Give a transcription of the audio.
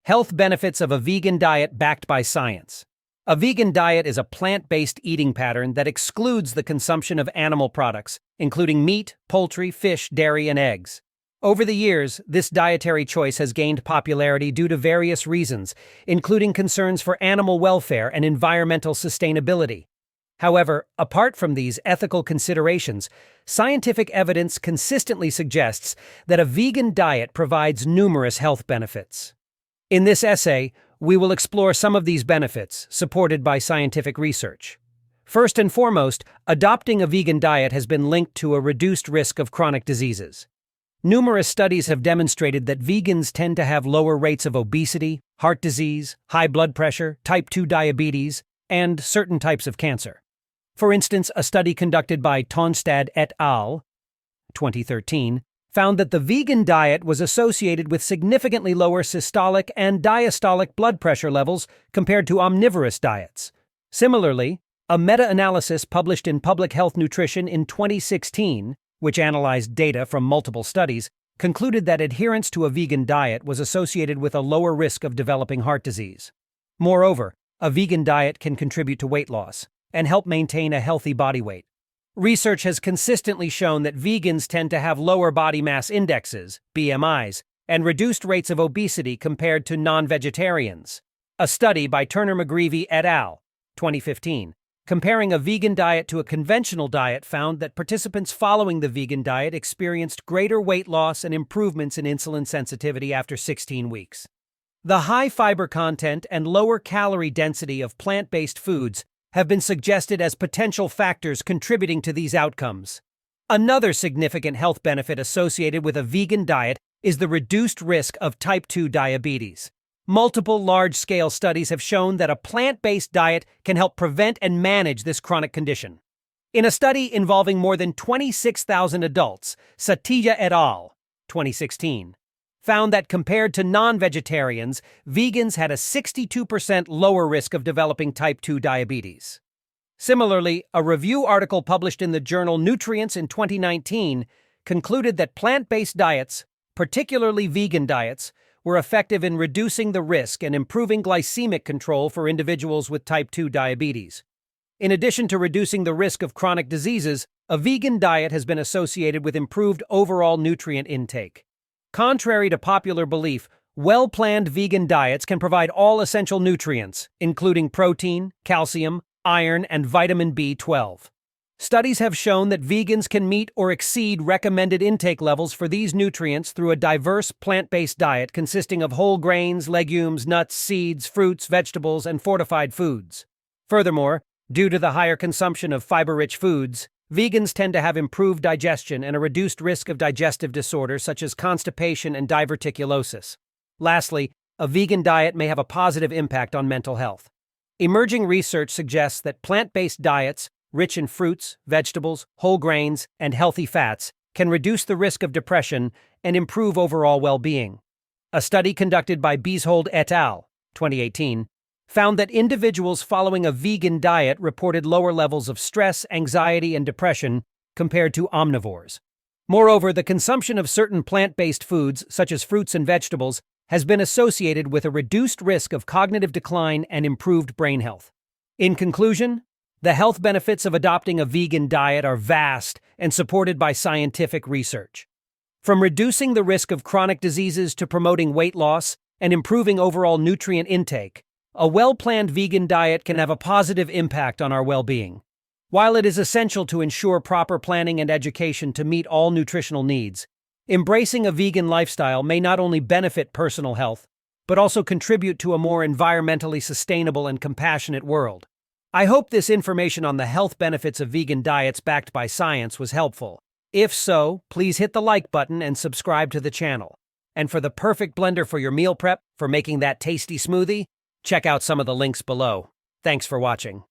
Health benefits of a vegan diet backed by science. A vegan diet is a plant-based eating pattern that excludes the consumption of animal products, including meat, poultry, fish, dairy, and eggs. Over the years, this dietary choice has gained popularity due to various reasons, including concerns for animal welfare and environmental sustainability. However, apart from these ethical considerations, scientific evidence consistently suggests that a vegan diet provides numerous health benefits. In this essay, we will explore some of these benefits, supported by scientific research. First and foremost, adopting a vegan diet has been linked to a reduced risk of chronic diseases. Numerous studies have demonstrated that vegans tend to have lower rates of obesity, heart disease, high blood pressure, type 2 diabetes, and certain types of cancer. For instance, a study conducted by Tonstad et al. 2013 found that the vegan diet was associated with significantly lower systolic and diastolic blood pressure levels compared to omnivorous diets. Similarly, a meta-analysis published in Public Health Nutrition in 2016, which analyzed data from multiple studies, concluded that adherence to a vegan diet was associated with a lower risk of developing heart disease. Moreover, a vegan diet can contribute to weight loss and help maintain a healthy body weight. Research has consistently shown that vegans tend to have lower body mass indexes, BMIs, and reduced rates of obesity compared to non-vegetarians. A study by Turner-McGreevy et al. 2015, comparing a vegan diet to a conventional diet, found that participants following the vegan diet experienced greater weight loss and improvements in insulin sensitivity after 16 weeks. The high fiber content and lower calorie density of plant-based foods have been suggested as potential factors contributing to these outcomes. Another significant health benefit associated with a vegan diet is the reduced risk of type 2 diabetes. Multiple large-scale studies have shown that a plant-based diet can help prevent and manage this chronic condition. In a study involving more than 26,000 adults, Satija et al. 2016 found that compared to non-vegetarians, vegans had a 62% lower risk of developing type 2 diabetes. Similarly, a review article published in the journal Nutrients in 2019 concluded that plant-based diets, particularly vegan diets, were effective in reducing the risk and improving glycemic control for individuals with type 2 diabetes. In addition to reducing the risk of chronic diseases, a vegan diet has been associated with improved overall nutrient intake. Contrary to popular belief, well-planned vegan diets can provide all essential nutrients, including protein, calcium, iron, and vitamin B12. Studies have shown that vegans can meet or exceed recommended intake levels for these nutrients through a diverse plant-based diet consisting of whole grains, legumes, nuts, seeds, fruits, vegetables, and fortified foods. Furthermore, due to the higher consumption of fiber-rich foods, vegans tend to have improved digestion and a reduced risk of digestive disorders such as constipation and diverticulosis. Lastly, a vegan diet may have a positive impact on mental health. Emerging research suggests that plant-based diets, rich in fruits, vegetables, whole grains, and healthy fats, can reduce the risk of depression and improve overall well-being. A study conducted by Bieshold et al. 2018 found that individuals following a vegan diet reported lower levels of stress, anxiety, and depression compared to omnivores. Moreover, the consumption of certain plant-based foods, such as fruits and vegetables, has been associated with a reduced risk of cognitive decline and improved brain health. In conclusion, the health benefits of adopting a vegan diet are vast and supported by scientific research. From reducing the risk of chronic diseases to promoting weight loss and improving overall nutrient intake, a well-planned vegan diet can have a positive impact on our well-being. While it is essential to ensure proper planning and education to meet all nutritional needs, embracing a vegan lifestyle may not only benefit personal health, but also contribute to a more environmentally sustainable and compassionate world. I hope this information on the health benefits of vegan diets backed by science was helpful. If so, please hit the like button and subscribe to the channel. And for the perfect blender for your meal prep, for making that tasty smoothie, check out some of the links below. Thanks for watching.